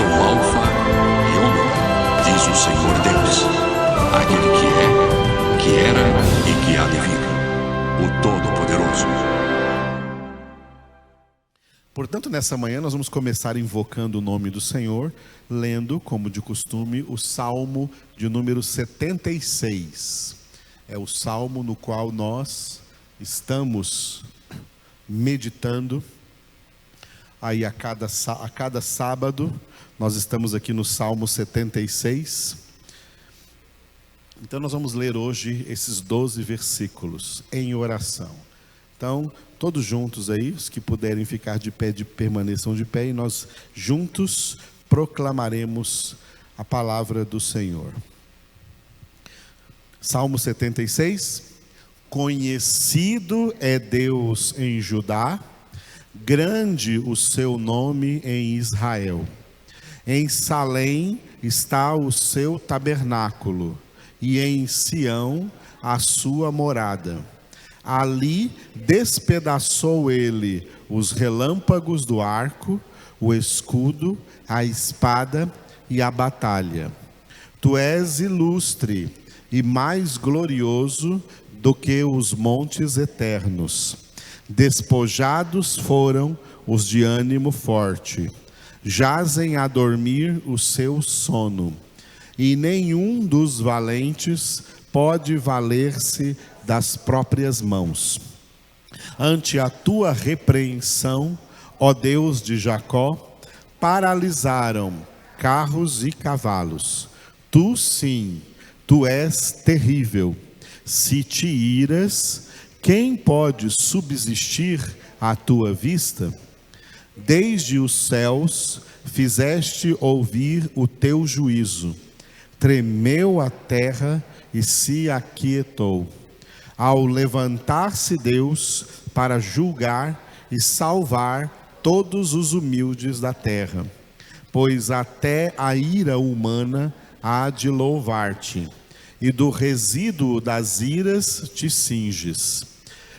sou o Alfa e Ômega, diz o Senhor Deus, aquele que era e que há de vir, o Todo-Poderoso. Portanto, nessa manhã nós vamos começar invocando o nome do Senhor, lendo, como de costume, o Salmo de número 76. É o Salmo no qual nós estamos meditando. Aí a cada sábado, nós estamos aqui no Salmo 76. Então nós vamos ler hoje esses 12 versículos em oração. Então, todos juntos aí, os que puderem ficar de pé, permaneçam de pé, e nós juntos proclamaremos a palavra do Senhor. Salmo 76. Conhecido é Deus em Judá, grande o seu nome em Israel. Em Salém está o seu tabernáculo, e em Sião a sua morada. Ali despedaçou ele os relâmpagos do arco, o escudo, a espada e a batalha. Tu és ilustre e mais glorioso do que os montes eternos. Despojados foram os de ânimo forte, jazem a dormir o seu sono, e nenhum dos valentes pode valer-se das próprias mãos. Ante a tua repreensão, ó Deus de Jacó, paralisaram carros e cavalos. Tu sim, tu és terrível. Se te iras, quem pode subsistir à tua vista? Desde os céus fizeste ouvir o teu juízo. Tremeu a terra e se aquietou. Ao levantar-se Deus para julgar e salvar todos os humildes da terra, pois até a ira humana há de louvar-te, e do resíduo das iras te cinges.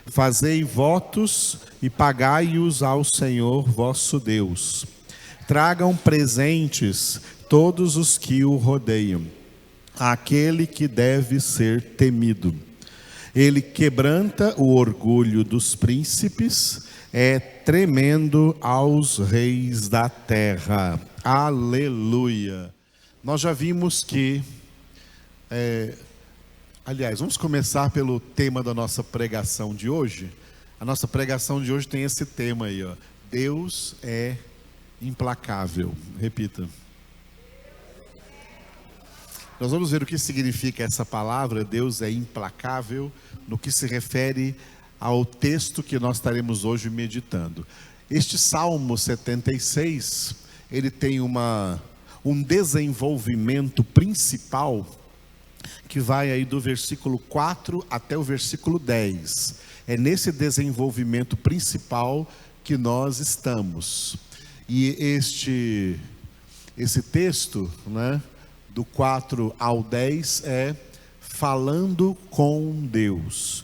Fazei votos e pagai-os ao Senhor vosso Deus. Tragam presentes todos os que o rodeiam, àquele que deve ser temido. Ele quebranta o orgulho dos príncipes, é tremendo aos reis da terra. Aleluia! Nós já vimos que, aliás, vamos começar pelo tema da nossa pregação de hoje. A nossa pregação de hoje tem esse tema aí, ó. Deus é implacável. Repita. Nós vamos ver o que significa essa palavra, Deus é implacável, no que se refere ao texto que nós estaremos hoje meditando. Este Salmo 76, ele tem um desenvolvimento principal que vai aí do versículo 4 até o versículo 10. É nesse desenvolvimento principal que nós estamos. E esse texto, né, do 4 ao 10 é falando com Deus.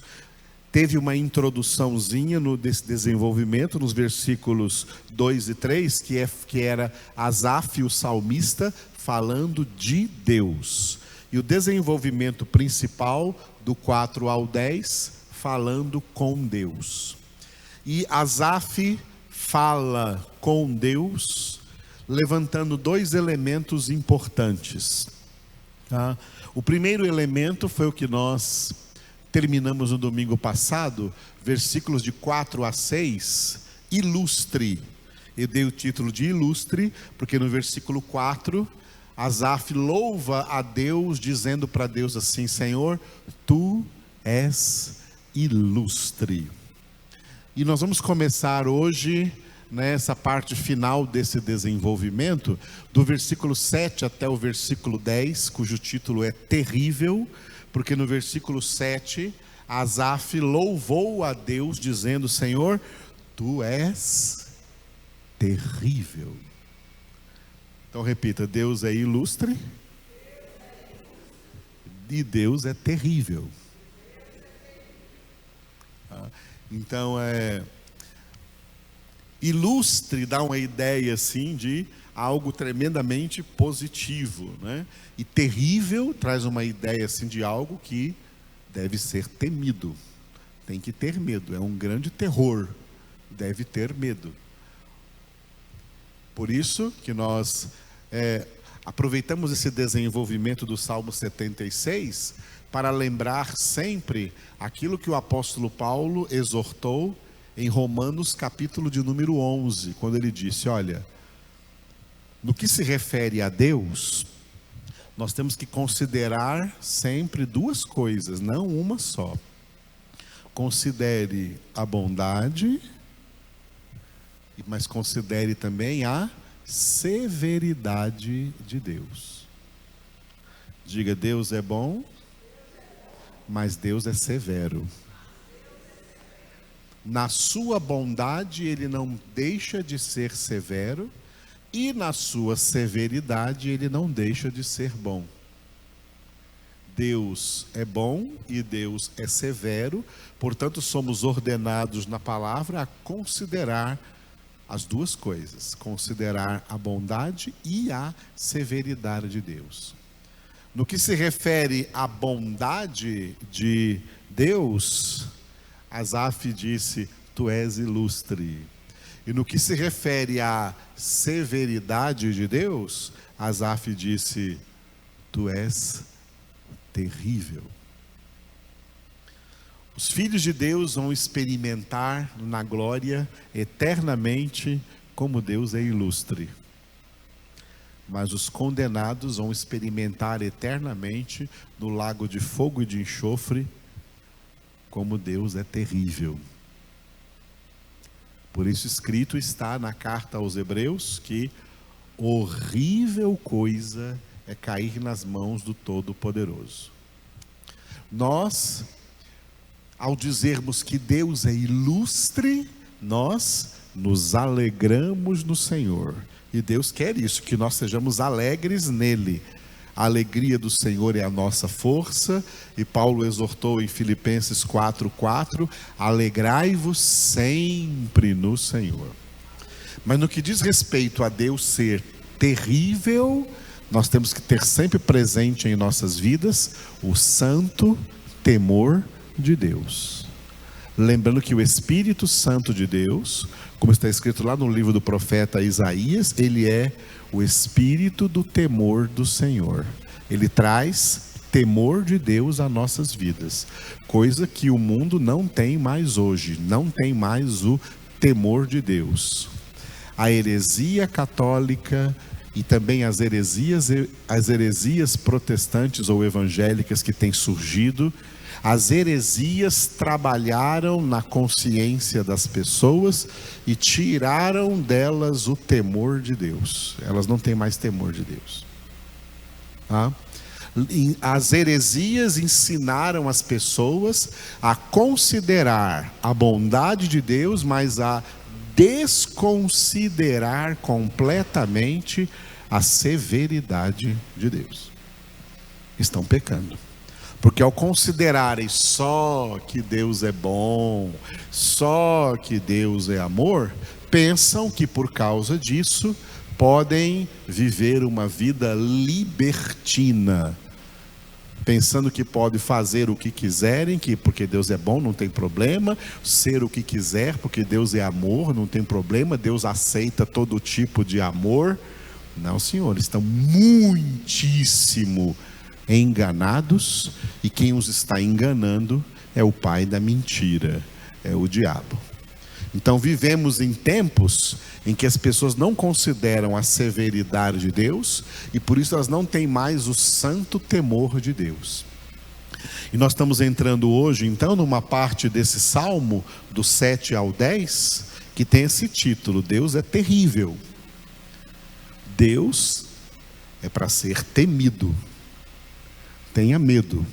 Teve uma introduçãozinha desse desenvolvimento nos versículos 2 e 3, que era Asaf, o salmista, falando de Deus. E o desenvolvimento principal, do 4 ao 10, falando com Deus. E Asaf fala com Deus, levantando dois elementos importantes. Tá? O primeiro elemento foi o que nós terminamos no domingo passado, versículos de 4 a 6, ilustre. Eu dei o título de ilustre, porque no versículo 4, Asaf louva a Deus, dizendo para Deus assim: Senhor, tu és ilustre. E nós vamos começar hoje, nessa parte final desse desenvolvimento, do versículo 7 até o versículo 10, cujo título é terrível, porque no versículo 7, Asaf louvou a Deus, dizendo: Senhor, tu és terrível. Então repita: Deus é ilustre e Deus é terrível. Então Ilustre dá uma ideia assim de algo tremendamente positivo, né? E terrível traz uma ideia assim de algo que deve ser temido. Tem que ter medo, é um grande terror, deve ter medo. Por isso que nós aproveitamos esse desenvolvimento do Salmo 76 para lembrar sempre aquilo que o apóstolo Paulo exortou em Romanos capítulo de número 11, quando ele disse, olha, no que se refere a Deus, nós temos que considerar sempre duas coisas, não uma só. Considere a bondade, mas considere também a severidade de Deus. Diga, Deus é bom, mas Deus é severo. Na sua bondade ele não deixa de ser severo, e na sua severidade ele não deixa de ser bom. Deus é bom e Deus é severo, portanto somos ordenados na palavra a considerar as duas coisas, considerar a bondade e a severidade de Deus. No que se refere à bondade de Deus, Asaf disse, tu és ilustre. E no que se refere à severidade de Deus, Asaf disse, tu és terrível. Os filhos de Deus vão experimentar na glória eternamente como Deus é ilustre. Mas os condenados vão experimentar eternamente no lago de fogo e de enxofre como Deus é terrível. Por isso escrito está na carta aos Hebreus que horrível coisa é cair nas mãos do Todo-Poderoso. Nós, ao dizermos que Deus é ilustre, nós nos alegramos no Senhor. E Deus quer isso, que nós sejamos alegres nele. A alegria do Senhor é a nossa força, e Paulo exortou em Filipenses 4:4, alegrai-vos sempre no Senhor. Mas no que diz respeito a Deus ser terrível, nós temos que ter sempre presente em nossas vidas o santo temor de Deus. Lembrando que o Espírito Santo de Deus, como está escrito lá no livro do profeta Isaías, ele é o espírito do temor do Senhor. Ele traz temor de Deus às nossas vidas, coisa que o mundo não tem mais hoje, não tem mais o temor de Deus. A heresia católica e também as heresias protestantes ou evangélicas que têm surgido, as heresias trabalharam na consciência das pessoas e tiraram delas o temor de Deus. Elas não têm mais temor de Deus. As heresias ensinaram as pessoas a considerar a bondade de Deus, mas a desconsiderar completamente a severidade de Deus. Estão pecando. Porque ao considerarem só que Deus é bom, só que Deus é amor, pensam que por causa disso podem viver uma vida libertina, pensando que pode fazer o que quiserem, que porque Deus é bom não tem problema, ser o que quiser porque Deus é amor, não tem problema, Deus aceita todo tipo de amor. Não, senhor, estão muitíssimo enganados, e quem os está enganando é o pai da mentira, é o diabo. Então vivemos em tempos em que as pessoas não consideram a severidade de Deus, e por isso elas não têm mais o santo temor de Deus. E nós estamos entrando hoje então numa parte desse salmo do 7 ao 10 que tem esse título: Deus é terrível. Deus é para ser temido. Tenha medo.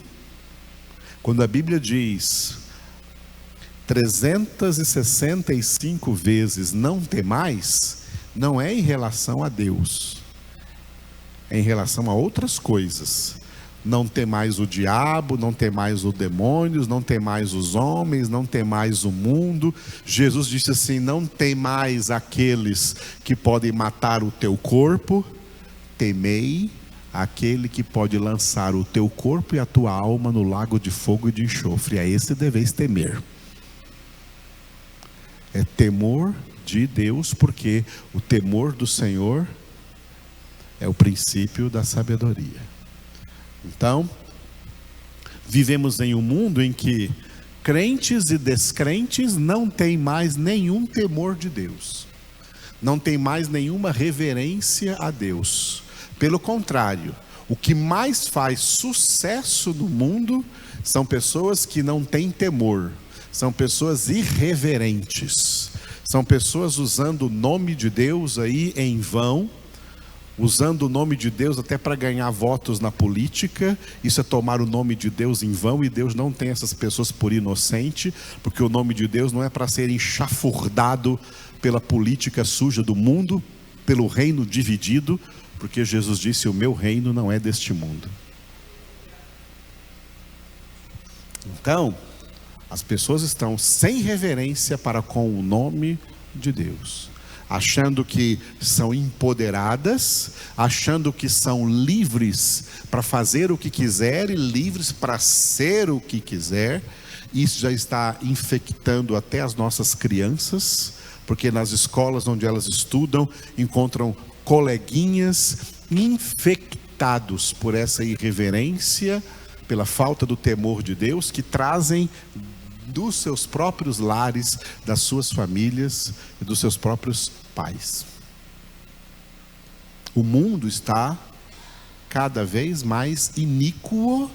Quando a Bíblia diz 365 vezes não temais, não é em relação a Deus, é em relação a outras coisas. não ter mais o diabo, não ter mais os demônios, não ter mais os homens, não ter mais o mundo. Jesus disse assim: não tem mais aqueles que podem matar o teu corpo, temei aquele que pode lançar o teu corpo e a tua alma no lago de fogo e de enxofre. A esse deveis temer. É temor de Deus, porque o temor do Senhor é o princípio da sabedoria. Então, vivemos em um mundo em que crentes e descrentes não têm mais nenhum temor de Deus, não tem mais nenhuma reverência a Deus. Pelo contrário, o que mais faz sucesso no mundo são pessoas que não têm temor, são pessoas irreverentes, são pessoas usando o nome de Deus aí em vão, usando o nome de Deus até para ganhar votos na política. Isso é tomar o nome de Deus em vão, e Deus não tem essas pessoas por inocente, porque o nome de Deus não é para ser enxafurdado pela política suja do mundo, pelo reino dividido, porque Jesus disse: o meu reino não é deste mundo. Então, as pessoas estão sem reverência para com o nome de Deus, achando que são empoderadas, achando que são livres para fazer o que quiser e livres para ser o que quiser. Isso já está infectando até as nossas crianças, porque nas escolas onde elas estudam, encontram coleguinhas infectados por essa irreverência, pela falta do temor de Deus, que trazem dos seus próprios lares, das suas famílias e dos seus próprios pais. O mundo está cada vez mais iníquo,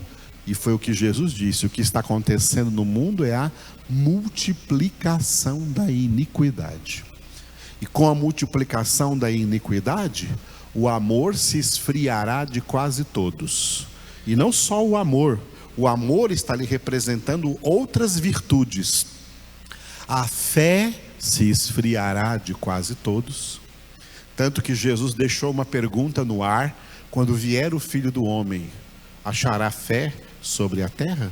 e foi o que Jesus disse: o que está acontecendo no mundo é a multiplicação da iniquidade. E com a multiplicação da iniquidade, o amor se esfriará de quase todos. E não só o amor está ali representando outras virtudes. A fé se esfriará de quase todos. Tanto que Jesus deixou uma pergunta no ar: quando vier o Filho do Homem, achará fé sobre a terra?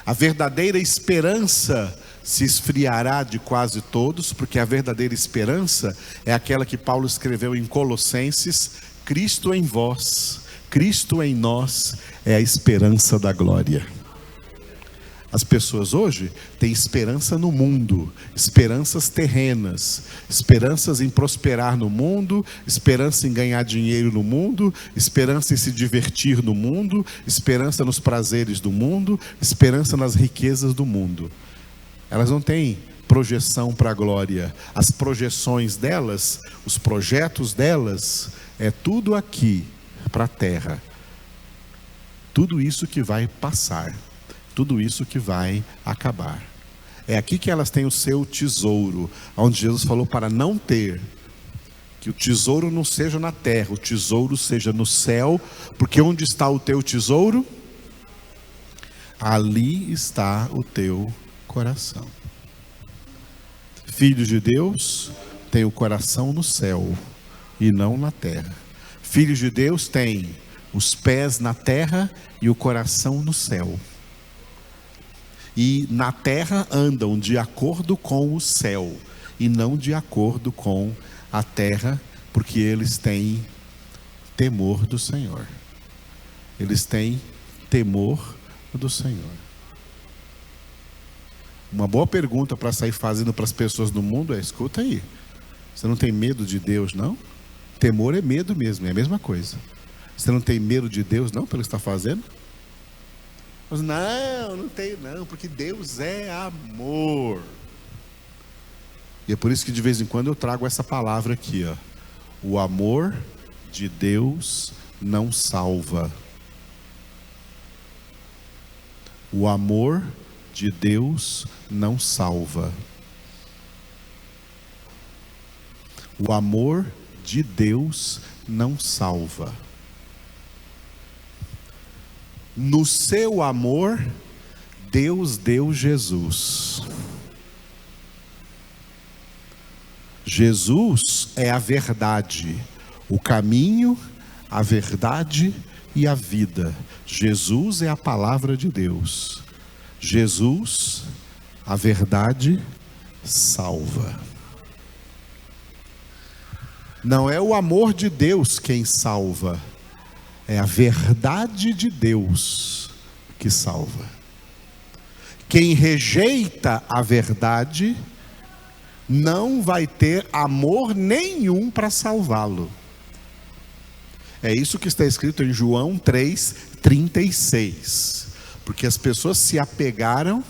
A verdadeira esperança se esfriará de quase todos, porque a verdadeira esperança é aquela que Paulo escreveu em Colossenses: Cristo em vós, Cristo em nós é a esperança da glória. As pessoas hoje têm esperança no mundo, esperanças terrenas, esperanças em prosperar no mundo, esperança em ganhar dinheiro no mundo, esperança em se divertir no mundo, esperança nos prazeres do mundo, esperança nas riquezas do mundo. Elas não têm projeção para a glória. As projeções delas, os projetos delas, é tudo aqui para a terra. Tudo isso que vai passar, tudo isso que vai acabar. É aqui que elas têm o seu tesouro, onde Jesus falou para não ter, que o tesouro não seja na terra, o tesouro seja no céu, porque onde está o teu tesouro, ali está o teu coração. Filhos de Deus têm o coração no céu e não na terra. Filhos de Deus têm os pés na terra e o coração no céu. E na terra andam de acordo com o céu e não de acordo com a terra, porque eles têm temor do Senhor. Eles têm temor do Senhor. Uma boa pergunta para sair fazendo para as pessoas do mundo é: escuta aí, você não tem medo de Deus, não? Temor é medo mesmo, é a mesma coisa. Você não tem medo de Deus, não, pelo que está fazendo? Mas não tenho não, porque Deus é amor. E é por isso que de vez em quando eu trago essa palavra aqui, ó. O amor de Deus não salva. O amor de Deus não salva. O amor de Deus não salva. No seu amor, Deus deu Jesus. Jesus é a verdade, o caminho, a verdade e a vida. Jesus é a palavra de Deus. Jesus, a verdade, salva. Não é o amor de Deus quem salva, é a verdade de Deus que salva. Quem rejeita a verdade não vai ter amor nenhum para salvá-lo. É isso que está escrito em João 3:36. Porque as pessoas se apegaram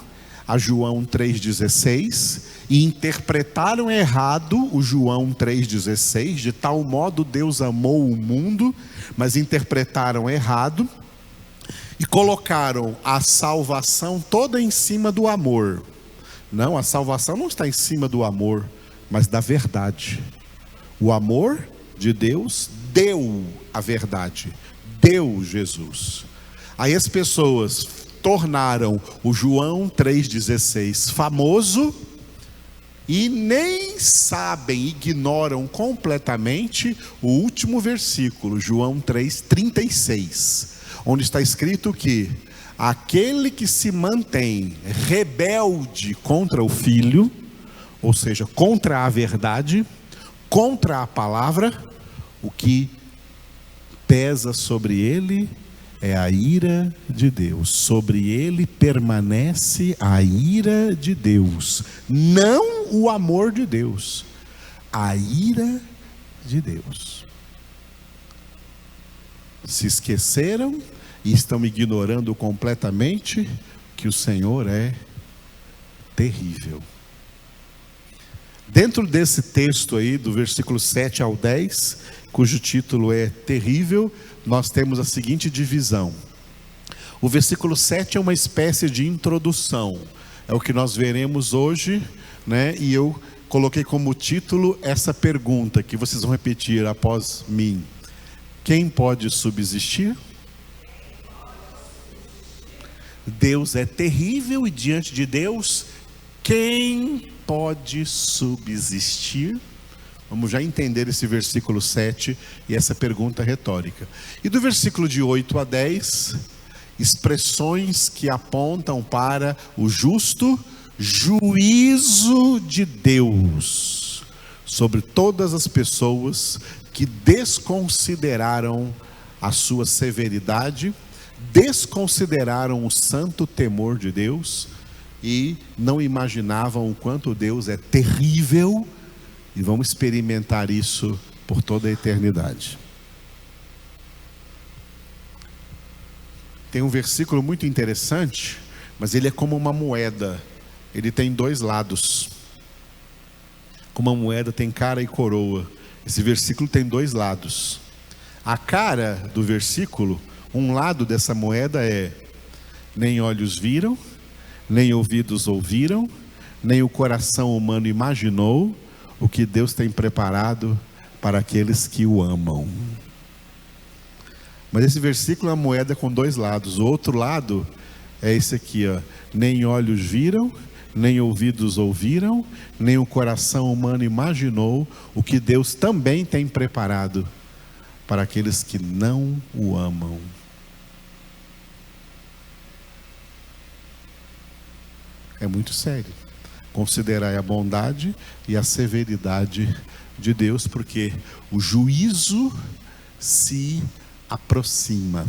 a João 3,16 e interpretaram errado o João 3,16, de tal modo Deus amou o mundo, mas interpretaram errado e colocaram a salvação toda em cima do amor. Não, a salvação não está em cima do amor, mas da verdade. O amor de Deus deu a verdade, deu Jesus. Aí as pessoas tornaram o João 3,16 famoso e nem sabem, ignoram completamente o último versículo, João 3,36, onde está escrito que aquele que se mantém rebelde contra o Filho, ou seja, contra a verdade, contra a palavra, o que pesa sobre ele é a ira de Deus. Sobre ele permanece a ira de Deus, não o amor de Deus, a ira de Deus. Se esqueceram e estão ignorando completamente que o Senhor é terrível. Dentro desse texto aí, do versículo 7 ao 10, cujo título é terrível, nós temos a seguinte divisão. O versículo 7 é uma espécie de introdução, é o que nós veremos hoje, né? E eu coloquei como título essa pergunta, que vocês vão repetir após mim: quem pode subsistir? Deus é terrível e diante de Deus, quem pode subsistir? Vamos já entender esse versículo 7 e essa pergunta retórica. E do versículo de 8 a 10, expressões que apontam para o justo juízo de Deus sobre todas as pessoas que desconsideraram a sua severidade, desconsideraram o santo temor de Deus e não imaginavam o quanto Deus é terrível, e vão experimentar isso por toda a eternidade. Tem um versículo muito interessante, mas ele é como uma moeda. Ele tem dois lados. Como uma moeda tem cara e coroa. Esse versículo tem dois lados. A cara do versículo, um lado dessa moeda é: nem olhos viram, nem ouvidos ouviram, nem o coração humano imaginou o que Deus tem preparado para aqueles que o amam. Mas esse versículo é uma moeda com dois lados. O outro lado é esse aqui, ó: nem olhos viram, nem ouvidos ouviram, nem o coração humano imaginou o que Deus também tem preparado para aqueles que não o amam. É muito sério. Considerai a bondade e a severidade de Deus, porque o juízo se aproxima.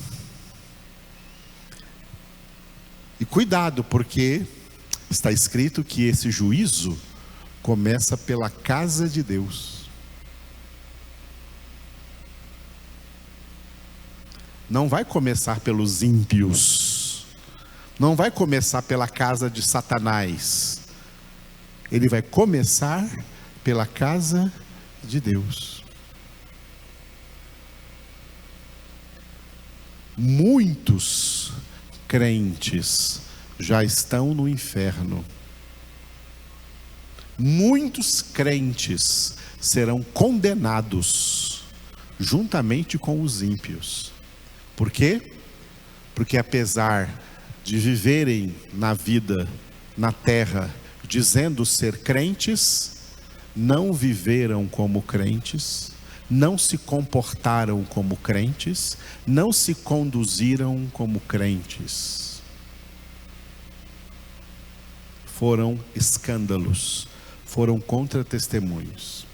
E cuidado, porque está escrito que esse juízo começa pela casa de Deus. Não vai começar pelos ímpios, não vai começar pela casa de Satanás. Ele vai começar pela casa de Deus. Muitos crentes já estão no inferno. Muitos crentes serão condenados juntamente com os ímpios. Por quê? Porque apesar de viverem na vida, na terra, dizendo ser crentes, não viveram como crentes, não se comportaram como crentes, não se conduziram como crentes. Foram escândalos, foram contra-testemunhos.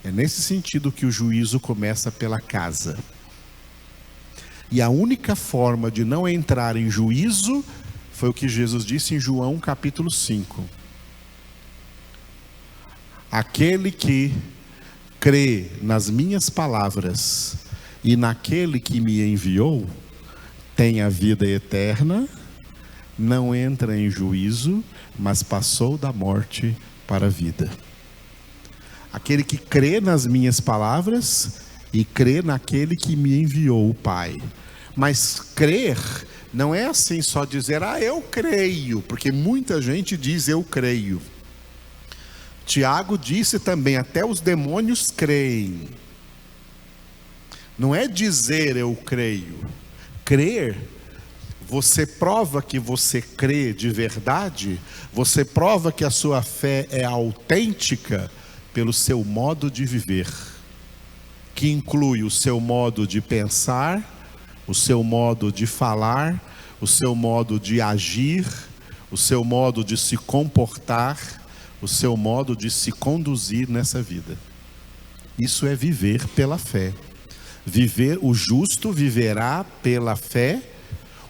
É nesse sentido que o juízo começa pela casa. E a única forma de não entrar em juízo foi o que Jesus disse em João capítulo 5. Aquele que crê nas minhas palavras e naquele que me enviou, tem a vida eterna, não entra em juízo, mas passou da morte para a vida. Aquele que crê nas minhas palavras e crê naquele que me enviou, o Pai. Mas crer não é assim só dizer, eu creio, porque muita gente diz eu creio. Tiago disse também, até os demônios creem. Não é dizer eu creio. Crer, você prova que você crê de verdade, você prova que a sua fé é autêntica pelo seu modo de viver, que inclui o seu modo de pensar, o seu modo de falar, o seu modo de agir, o seu modo de se comportar, o seu modo de se conduzir nessa vida. Isso é viver pela fé. O justo viverá pela fé.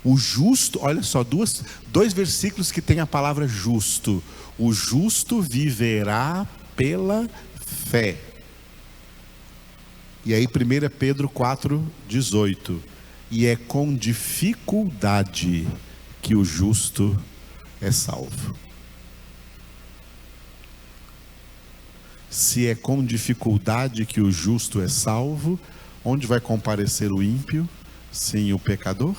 O justo, olha só, dois versículos que tem a palavra justo. O justo viverá pela fé. E aí 1 Pedro 4,18. E é com dificuldade que o justo é salvo. Se é com dificuldade que o justo é salvo, onde vai comparecer o ímpio? Sim, o pecador.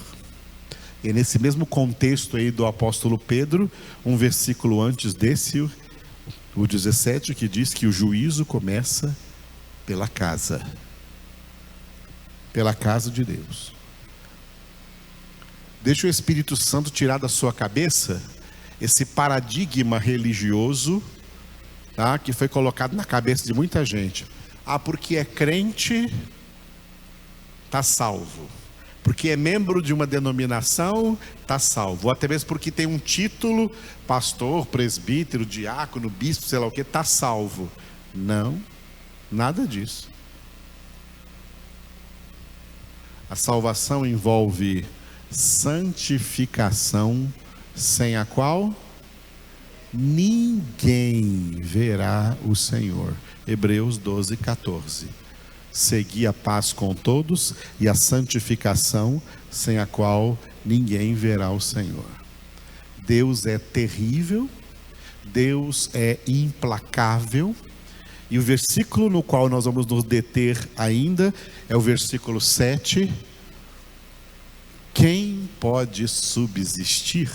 E nesse mesmo contexto aí do apóstolo Pedro, um versículo antes desse, o 17, que diz que o juízo começa pela casa de Deus. Deixa o Espírito Santo tirar da sua cabeça esse paradigma religioso, tá, que foi colocado na cabeça de muita gente. Porque é crente, está salvo. Porque é membro de uma denominação, está salvo. Ou até mesmo porque tem um título, pastor, presbítero, diácono, bispo, sei lá o que, está salvo. Não, nada disso. A salvação envolve santificação, sem a qual ninguém verá o Senhor. Hebreus 12:14. Segui a paz com todos e a santificação, sem a qual ninguém verá o Senhor. Deus é terrível, Deus é implacável, e o versículo no qual nós vamos nos deter ainda é o versículo 7. Quem pode subsistir?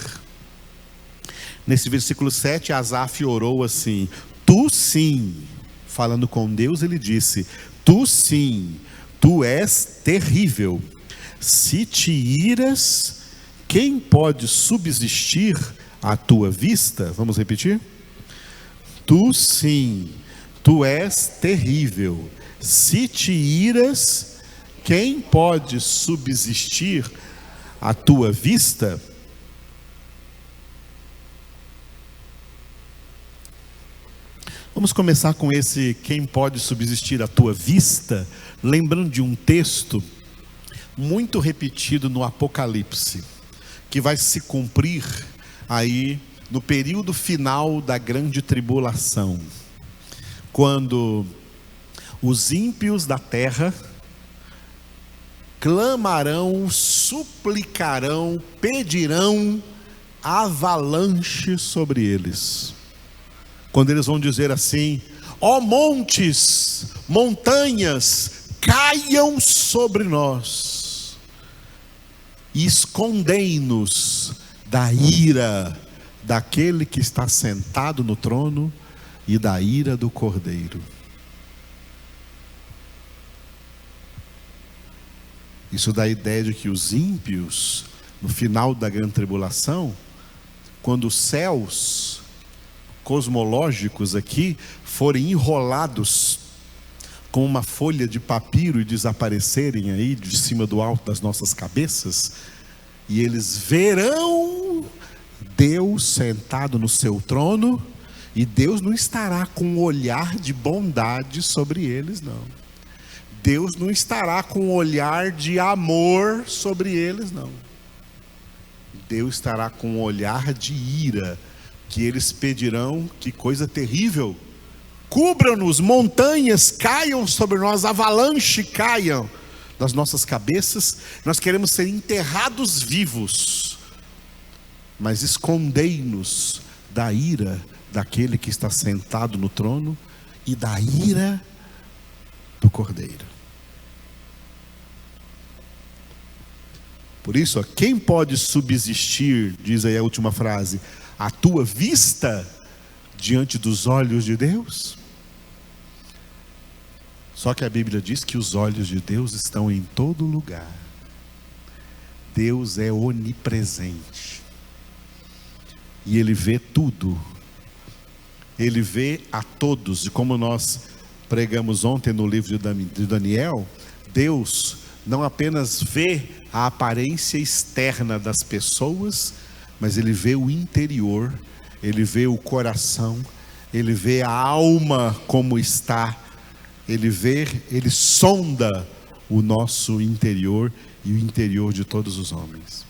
Nesse versículo 7, Asaf orou assim: tu sim, falando com Deus, ele disse: tu sim, tu és terrível. Se te iras, quem pode subsistir à tua vista? Vamos repetir? Tu sim, tu és terrível. Se te iras, quem pode subsistir à tua vista? Vamos começar com esse quem pode subsistir à tua vista, lembrando de um texto muito repetido no Apocalipse, que vai se cumprir aí no período final da grande tribulação, quando os ímpios da terra clamarão, suplicarão, pedirão avalanche sobre eles. Quando eles vão dizer assim: ó montes, montanhas, caiam sobre nós e escondei-nos da ira daquele que está sentado no trono e da ira do Cordeiro. Isso dá a ideia de que os ímpios, no final da grande tribulação, quando os céus cosmológicos aqui forem enrolados, com uma folha de papiro e desaparecerem aí de cima do alto das nossas cabeças, e eles verão Deus sentado no seu trono, e Deus não estará com um olhar de bondade sobre eles, não. Deus não estará com um olhar de amor sobre eles, não. Deus estará com um olhar de ira, que eles pedirão: que coisa terrível, cubra-nos, montanhas caiam sobre nós, avalanche caiam das nossas cabeças, nós queremos ser enterrados vivos, mas escondei-nos da ira daquele que está sentado no trono e da ira do Cordeiro. Por isso, quem pode subsistir, diz aí a última frase, a tua vista diante dos olhos de Deus? Só que a Bíblia diz que os olhos de Deus estão em todo lugar. Deus é onipresente. E Ele vê tudo. Ele vê a todos. E como nós pregamos ontem no livro de Daniel, Deus não apenas vê a aparência externa das pessoas, mas Ele vê o interior, Ele vê o coração, Ele vê a alma como está, Ele sonda o nosso interior e o interior de todos os homens.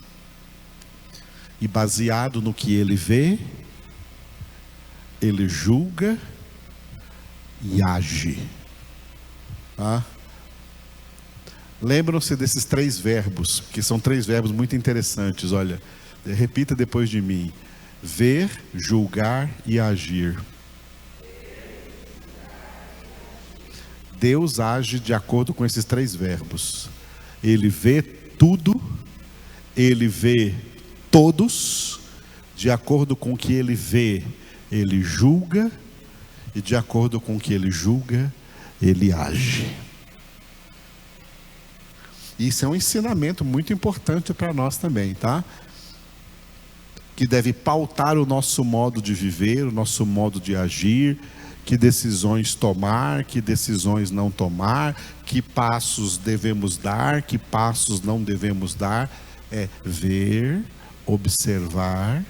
E baseado no que Ele vê, Ele julga e age. Lembram-se desses 3 verbos, que são 3 verbos muito interessantes. Olha, repita depois de mim: ver, julgar e agir. Deus age de acordo com esses 3 verbos. Ele vê tudo, Ele vê todos, de acordo com o que Ele vê, Ele julga, e de acordo com o que Ele julga, Ele age. Isso é um ensinamento muito importante para nós também, tá? Que deve pautar o nosso modo de viver, o nosso modo de agir, que decisões tomar, que decisões não tomar, que passos devemos dar, que passos não devemos dar. É ver, observar,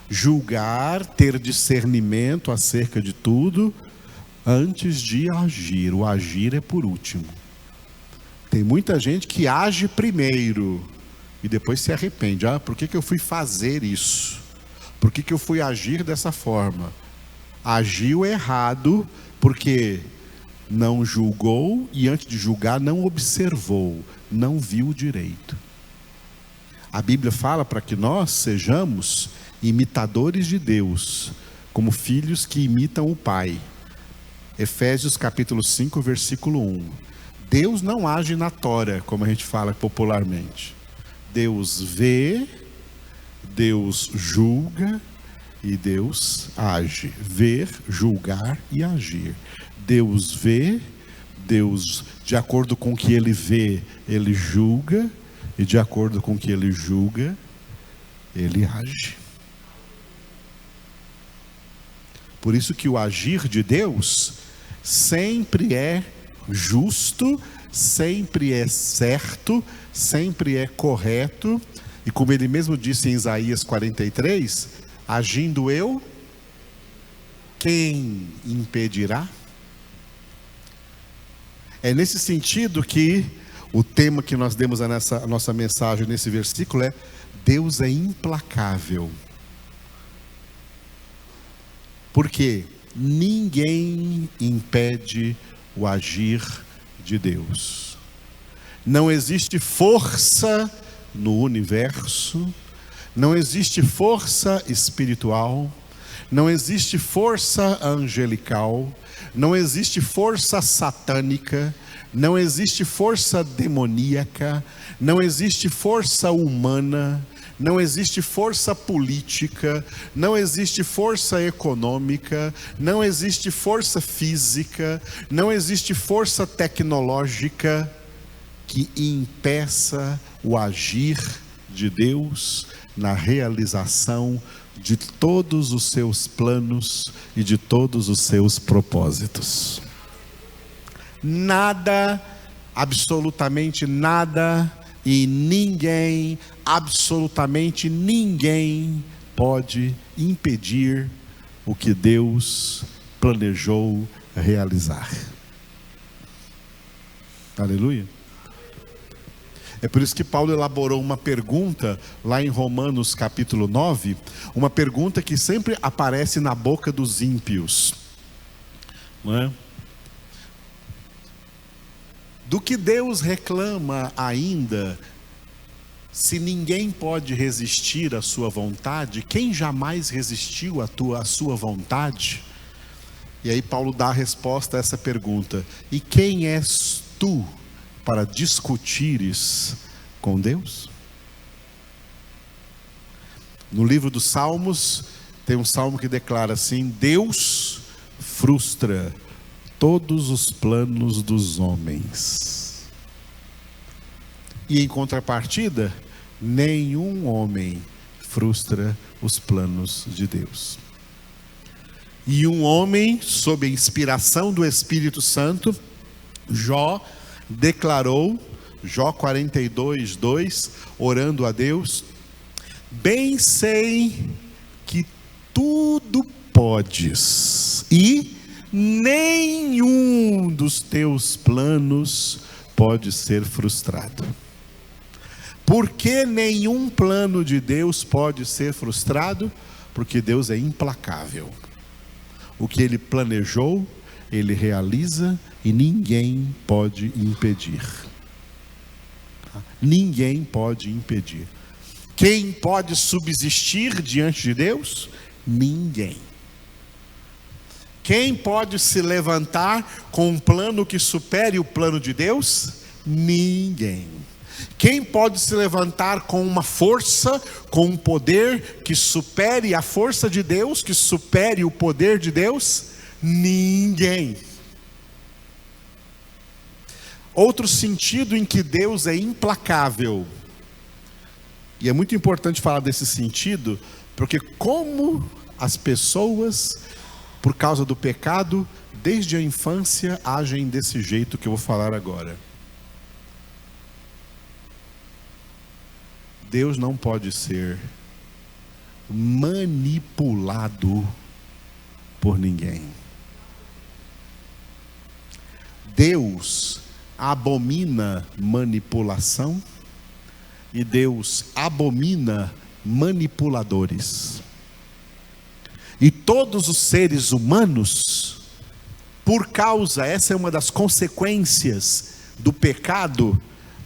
julgar, ter discernimento acerca de tudo, antes de agir. O agir é por último. Tem muita gente que age primeiro e depois se arrepende. Por que eu fui fazer isso? Por que eu fui agir dessa forma? Agiu errado porque não julgou e antes de julgar não observou, não viu direito. A Bíblia fala para que nós sejamos imitadores de Deus, como filhos que imitam o Pai. Efésios capítulo 5, versículo 1. Deus não age na tora, como a gente fala popularmente. Deus vê, Deus julga e Deus age. Ver, julgar e agir. Deus vê, Deus, de acordo com o que Ele vê, Ele julga, e de acordo com o que Ele julga, Ele age. Por isso que o agir de Deus sempre é justo, sempre é certo, sempre é correto, e como Ele mesmo disse em Isaías 43, agindo eu, quem impedirá? É nesse sentido que o tema que nós demos a nossa mensagem nesse versículo é: Deus é implacável. Porque ninguém impede o agir de Deus. Não existe força no universo, não existe força espiritual, não existe força angelical, não existe força satânica, não existe força demoníaca, não existe força humana, não existe força política, não existe força econômica, não existe força física, não existe força tecnológica que impeça o agir de Deus na realização de todos os seus planos e de todos os seus propósitos. nada, absolutamente nada e ninguém, absolutamente ninguém pode impedir o que Deus planejou realizar. Aleluia. É por isso que Paulo elaborou uma pergunta lá em Romanos capítulo 9, uma pergunta que sempre aparece na boca dos ímpios, não é? Do que Deus reclama ainda, se ninguém pode resistir à sua vontade, quem jamais resistiu à sua vontade? E aí Paulo dá a resposta a essa pergunta: e quem és tu para discutires com Deus? No livro dos Salmos, tem um salmo que declara assim: Deus frustra todos os planos dos homens. E em contrapartida, nenhum homem frustra os planos de Deus. E um homem, sob a inspiração do Espírito Santo, Jó, declarou, Jó 42:2, orando a Deus: bem sei que tudo podes, e nenhum dos teus planos pode ser frustrado. Por que nenhum plano de Deus pode ser frustrado? Porque Deus é implacável. O que Ele planejou, Ele realiza e ninguém pode impedir. Ninguém pode impedir. Quem pode subsistir diante de Deus? Ninguém. Quem pode se levantar com um plano que supere o plano de Deus? Ninguém. Quem pode se levantar com uma força, com um poder que supere a força de Deus, que supere o poder de Deus? Ninguém. Outro sentido em que Deus é implacável, e é muito importante falar desse sentido, porque como as pessoas, por causa do pecado, desde a infância agem desse jeito que eu vou falar agora. Deus não pode ser manipulado por ninguém. Deus abomina manipulação e Deus abomina manipuladores. E todos os seres humanos, por causa, essa é uma das consequências do pecado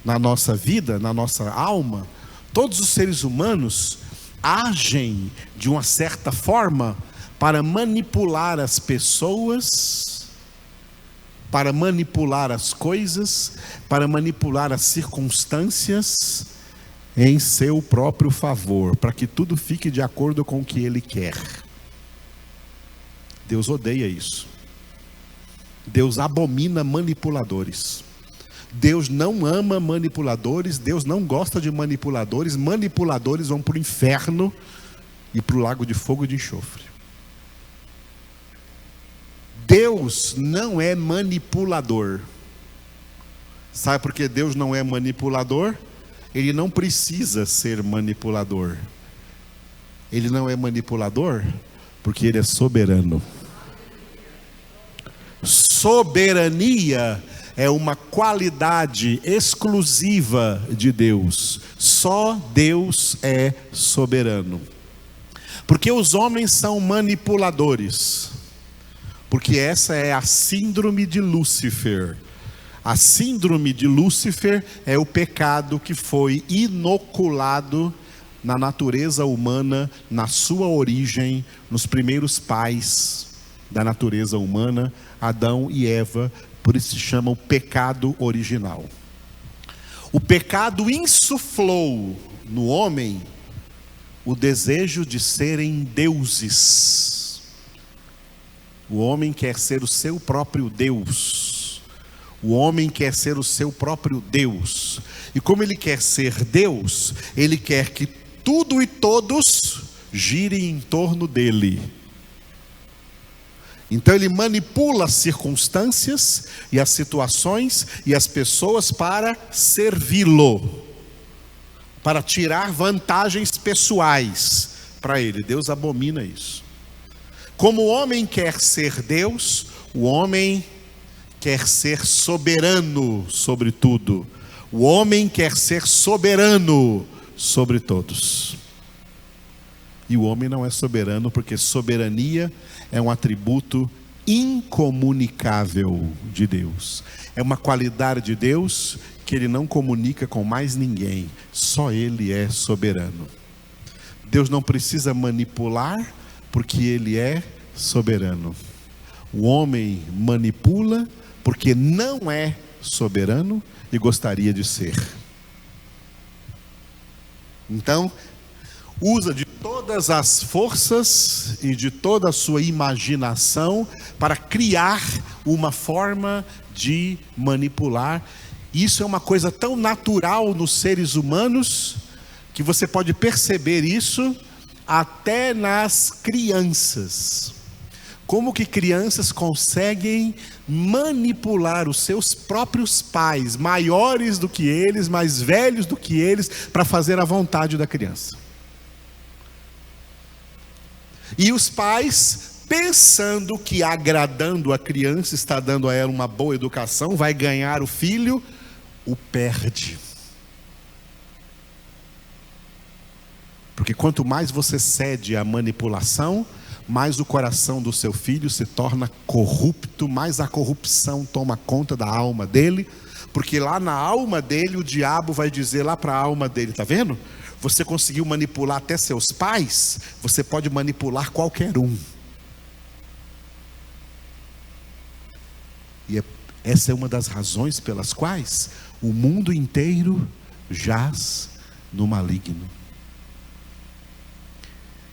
na nossa vida, na nossa alma, todos os seres humanos agem de uma certa forma para manipular as pessoas, para manipular as coisas, para manipular as circunstâncias em seu próprio favor, para que tudo fique de acordo com o que Ele quer. Deus odeia isso. Deus abomina manipuladores. Deus não ama manipuladores, Deus não gosta de manipuladores. Manipuladores vão para o inferno e para o lago de fogo e de enxofre. Deus não é manipulador. Sabe por que Deus não é manipulador? Ele não precisa ser manipulador. Ele não é manipulador porque Ele é soberano. Soberania é uma qualidade exclusiva de Deus. Só Deus é soberano. Porque os homens são manipuladores. Porque essa é a síndrome de Lúcifer. A síndrome de Lúcifer é o pecado que foi inoculado na natureza humana, na sua origem, nos primeiros pais da natureza humana, Adão e Eva. Por isso se chama o pecado original. O pecado insuflou no homem o desejo de serem deuses. O homem quer ser o seu próprio Deus. O homem quer ser o seu próprio Deus. E como ele quer ser Deus, ele quer que tudo e todos girem em torno dele. Então ele manipula as circunstâncias e as situações e as pessoas para servi-lo, para tirar vantagens pessoais para ele. Deus abomina isso. Como o homem quer ser Deus, o homem quer ser soberano sobre tudo. O homem quer ser soberano sobre todos. E o homem não é soberano, porque soberania é um atributo incomunicável de Deus. É uma qualidade de Deus que ele não comunica com mais ninguém. Só ele é soberano. Deus não precisa manipular, porque ele é soberano. O homem manipula porque não é soberano e gostaria de ser. Então, usa de todas as forças e de toda a sua imaginação para criar uma forma de manipular. Isso é uma coisa tão natural nos seres humanos, que você pode perceber isso até nas crianças. Como que crianças conseguem manipular os seus próprios pais, maiores do que eles, mais velhos do que eles, para fazer a vontade da criança. E os pais, pensando que agradando a criança, está dando a ela uma boa educação, vai ganhar o filho, o perde. Porque quanto mais você cede à manipulação, mais o coração do seu filho se torna corrupto, mais a corrupção toma conta da alma dele, porque lá na alma dele o diabo vai dizer lá para a alma dele: está vendo? Você conseguiu manipular até seus pais, você pode manipular qualquer um. E essa é uma das razões pelas quais o mundo inteiro jaz no maligno.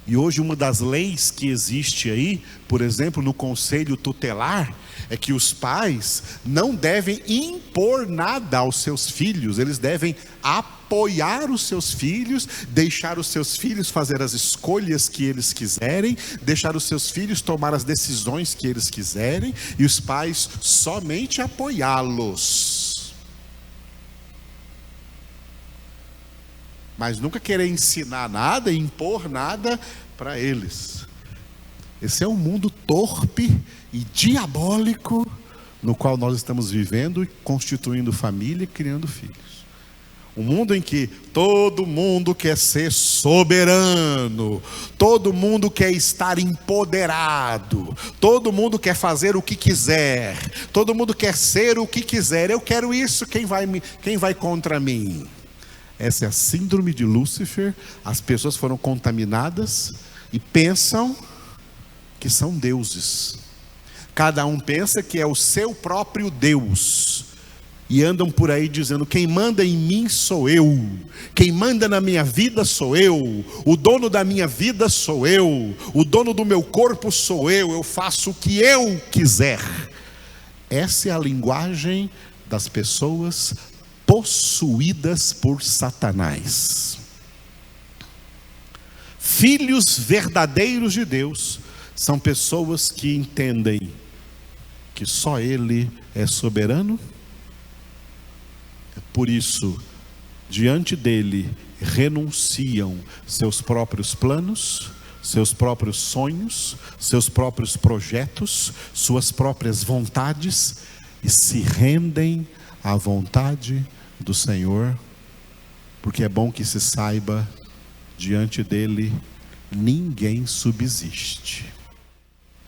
E hoje uma das leis que existe aí, por exemplo, no conselho tutelar, é que os pais não devem impor nada aos seus filhos. Eles devem apoiar os seus filhos, deixar os seus filhos fazer as escolhas que eles quiserem, deixar os seus filhos tomar as decisões que eles quiserem, e os pais somente apoiá-los. Mas nunca querer ensinar nada, impor nada para eles. Esse é um mundo torpe e diabólico no qual nós estamos vivendo e constituindo família e criando filhos. Um mundo em que todo mundo quer ser soberano, todo mundo quer estar empoderado, todo mundo quer fazer o que quiser, todo mundo quer ser o que quiser. Eu quero isso, quem vai contra mim? Essa é a síndrome de Lúcifer. As pessoas foram contaminadas e pensam que são deuses. Cada um pensa que é o seu próprio Deus. E andam por aí dizendo: quem manda em mim sou eu, quem manda na minha vida sou eu, o dono da minha vida sou eu, o dono do meu corpo sou eu faço o que eu quiser. Essa é a linguagem das pessoas possuídas por Satanás. Filhos verdadeiros de Deus são pessoas que entendem que só Ele é soberano. Por isso, diante dele, renunciam seus próprios planos, seus próprios sonhos, seus próprios projetos, suas próprias vontades, e se rendem à vontade do Senhor, porque é bom que se saiba, diante dele ninguém subsiste,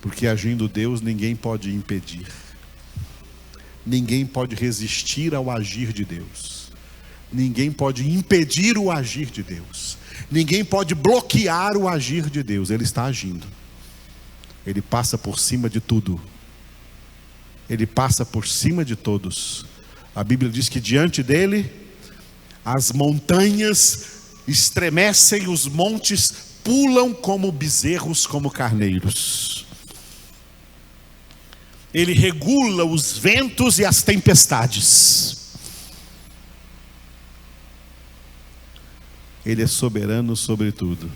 porque agindo Deus ninguém pode impedir, ninguém pode resistir ao agir de Deus, ninguém pode impedir o agir de Deus, ninguém pode bloquear o agir de Deus. Ele está agindo, ele passa por cima de tudo, ele passa por cima de todos. A Bíblia diz que diante dele as montanhas estremecem, os montes pulam como bezerros, como carneiros. Ele regula os ventos e as tempestades. Ele é soberano sobre tudo.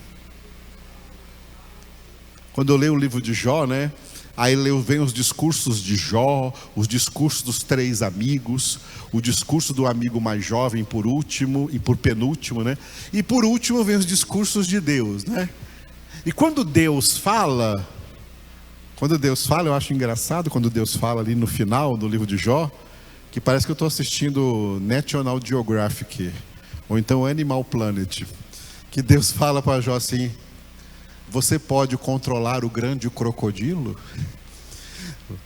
Quando eu leio o livro de Jó, Aí vem os discursos de Jó, os discursos dos 3 amigos, o discurso do amigo mais jovem por último e por penúltimo, né? E por último vem os discursos de Deus, né? E quando Deus fala, eu acho engraçado quando Deus fala ali no final do livro de Jó, que parece que eu estou assistindo National Geographic, ou então Animal Planet, que Deus fala para Jó assim: você pode controlar o grande crocodilo?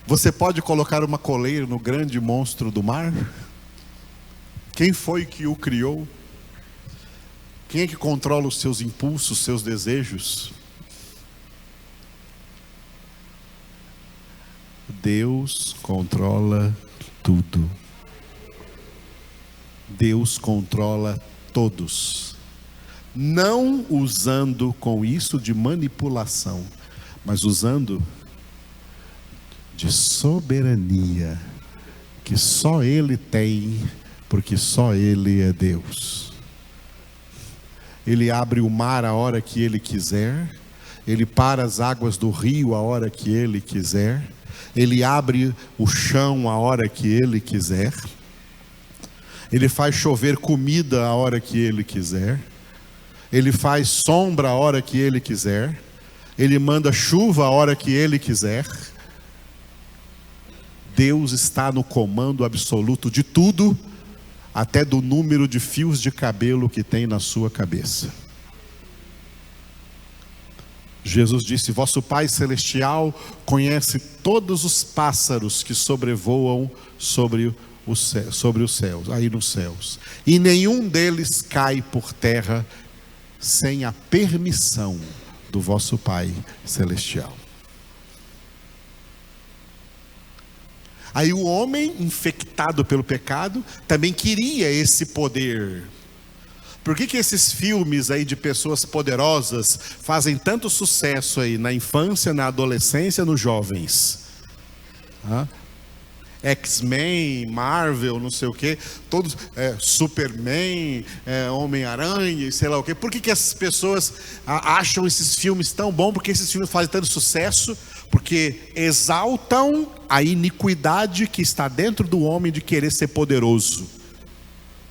Você pode colocar uma coleira no grande monstro do mar? Quem foi que o criou? Quem é que controla os seus impulsos, seus desejos? Deus controla tudo. Deus controla todos. Não usando com isso de manipulação, mas usando de soberania, que só Ele tem, porque só Ele é Deus. Ele abre o mar a hora que Ele quiser, Ele para as águas do rio a hora que Ele quiser, Ele abre o chão a hora que Ele quiser, Ele faz chover comida a hora que Ele quiser, Ele faz sombra a hora que Ele quiser, Ele manda chuva a hora que Ele quiser. Deus está no comando absoluto de tudo, até do número de fios de cabelo que tem na sua cabeça. Jesus disse: vosso Pai Celestial conhece todos os pássaros que sobrevoam sobre os céus, aí nos céus, e nenhum deles cai por terra sem a permissão do vosso Pai Celestial. Aí o homem, infectado pelo pecado, também queria esse poder. Por que esses filmes aí de pessoas poderosas fazem tanto sucesso aí na infância, na adolescência, nos jovens? X-Men, Marvel, não sei o quê, todos, Superman, Homem-Aranha, sei lá o quê. Por que essas pessoas acham esses filmes tão bons? Porque esses filmes fazem tanto sucesso? Porque exaltam a iniquidade que está dentro do homem de querer ser poderoso,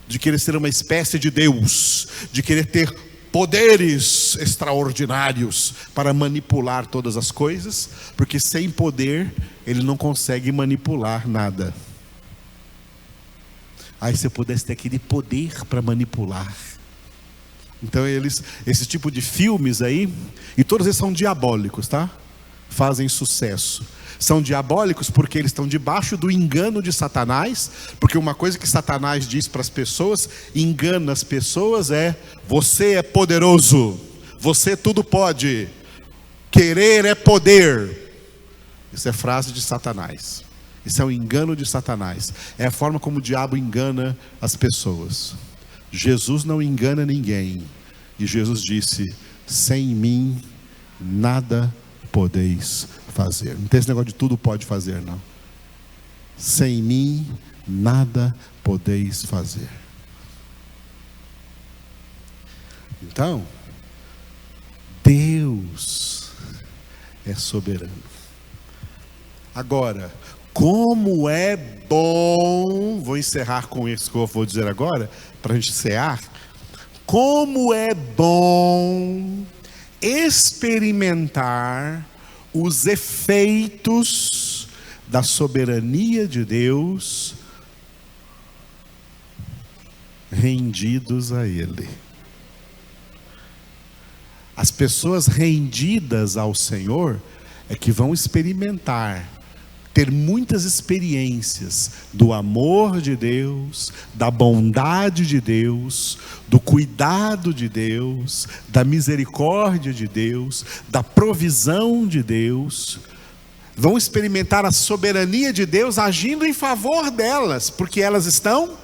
de querer ser uma espécie de Deus, de querer ter poderes extraordinários para manipular todas as coisas, porque sem poder ele não consegue manipular nada. Aí se eu pudesse ter aquele poder para manipular. Então esse tipo de filmes aí, e todos eles são diabólicos, tá? Fazem sucesso. São diabólicos porque eles estão debaixo do engano de Satanás, porque uma coisa que Satanás diz para as pessoas, engana as pessoas, é: você é poderoso, você tudo pode, querer é poder. Isso é frase de Satanás. Isso é um engano de Satanás. É a forma como o diabo engana as pessoas. Jesus não engana ninguém. E Jesus disse: sem mim nada podeis fazer. Não tem esse negócio de tudo pode fazer, não. Sem mim nada podeis fazer. Então, Deus é soberano. Agora, como é bom, vou encerrar com isso que eu vou dizer agora, para a gente encerrar. Como é bom experimentar os efeitos da soberania de Deus rendidos a Ele. As pessoas rendidas ao Senhor é que vão experimentar, ter muitas experiências do amor de Deus, da bondade de Deus, do cuidado de Deus, da misericórdia de Deus, da provisão de Deus. Vão experimentar a soberania de Deus agindo em favor delas, porque elas estão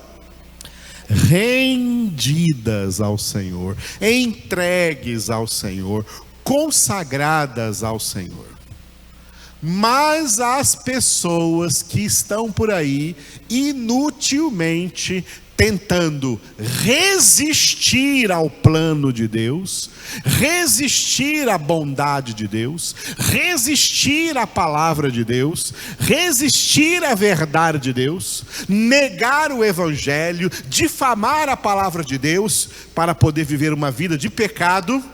rendidas ao Senhor, entregues ao Senhor, consagradas ao Senhor. Mas as pessoas que estão por aí inutilmente tentando resistir ao plano de Deus, resistir à bondade de Deus, resistir à palavra de Deus, resistir à verdade de Deus, negar o evangelho, difamar a palavra de Deus para poder viver uma vida de pecado,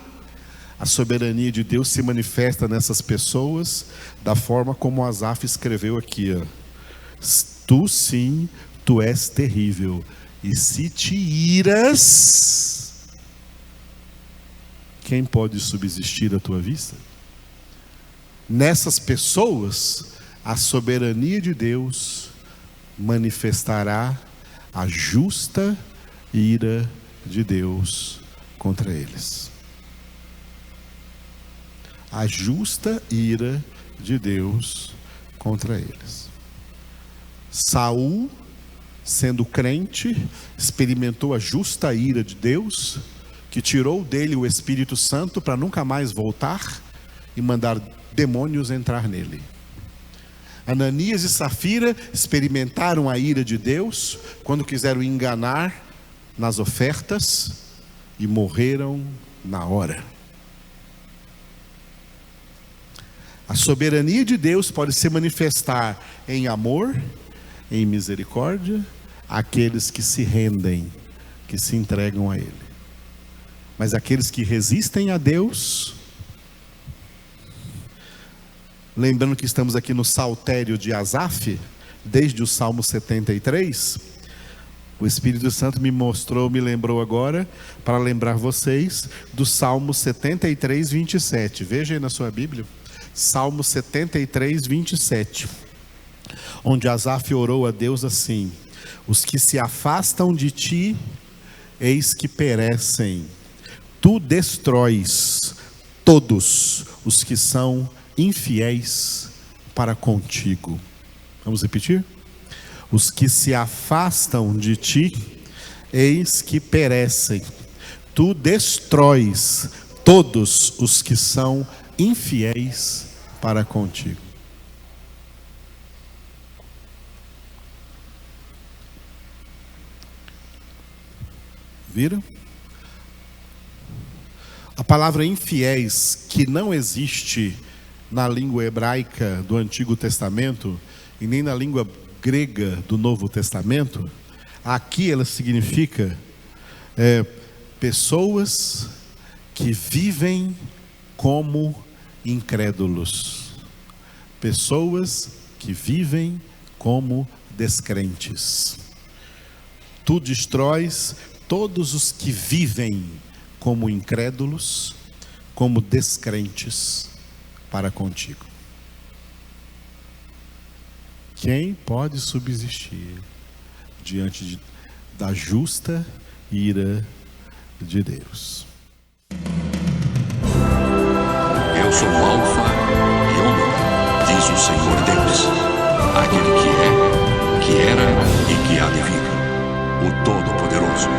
a soberania de Deus se manifesta nessas pessoas da forma como Asaf escreveu aqui, ó. Tu sim, tu és terrível, e se te iras, quem pode subsistir à tua vista? Nessas pessoas, a soberania de Deus manifestará a justa ira de Deus contra eles. A justa ira de Deus contra eles. Saul, sendo crente, experimentou a justa ira de Deus, que tirou dele o Espírito Santo para nunca mais voltar e mandar demônios entrar nele. Ananias e Safira experimentaram a ira de Deus quando quiseram enganar nas ofertas e morreram na hora. A soberania de Deus pode se manifestar em amor, em misericórdia, àqueles que se rendem, que se entregam a Ele. Mas aqueles que resistem a Deus, lembrando que estamos aqui no saltério de Asaf, desde o Salmo 73, o Espírito Santo me lembrou agora, para lembrar vocês, do Salmo 73, 27. Veja aí na sua Bíblia. Salmo 73, 27, onde Asaf orou a Deus assim: os que se afastam de ti, eis que perecem. Tu destróis todos os que são infiéis para contigo. Vamos repetir? Os que se afastam de ti, eis que perecem. Tu destróis todos os que são infiéis para contigo. Viram? A palavra infiéis, que não existe na língua hebraica do Antigo Testamento e nem na língua grega do Novo Testamento, aqui ela significa pessoas que vivem como incrédulos, pessoas que vivem como descrentes. Tu destróis todos os que vivem como incrédulos, como descrentes para contigo. Quem pode subsistir diante da justa ira de Deus? Eu sou o Alfa e Ômega, diz o Senhor Deus, aquele que é, que era e que há de vir, o Todo-Poderoso.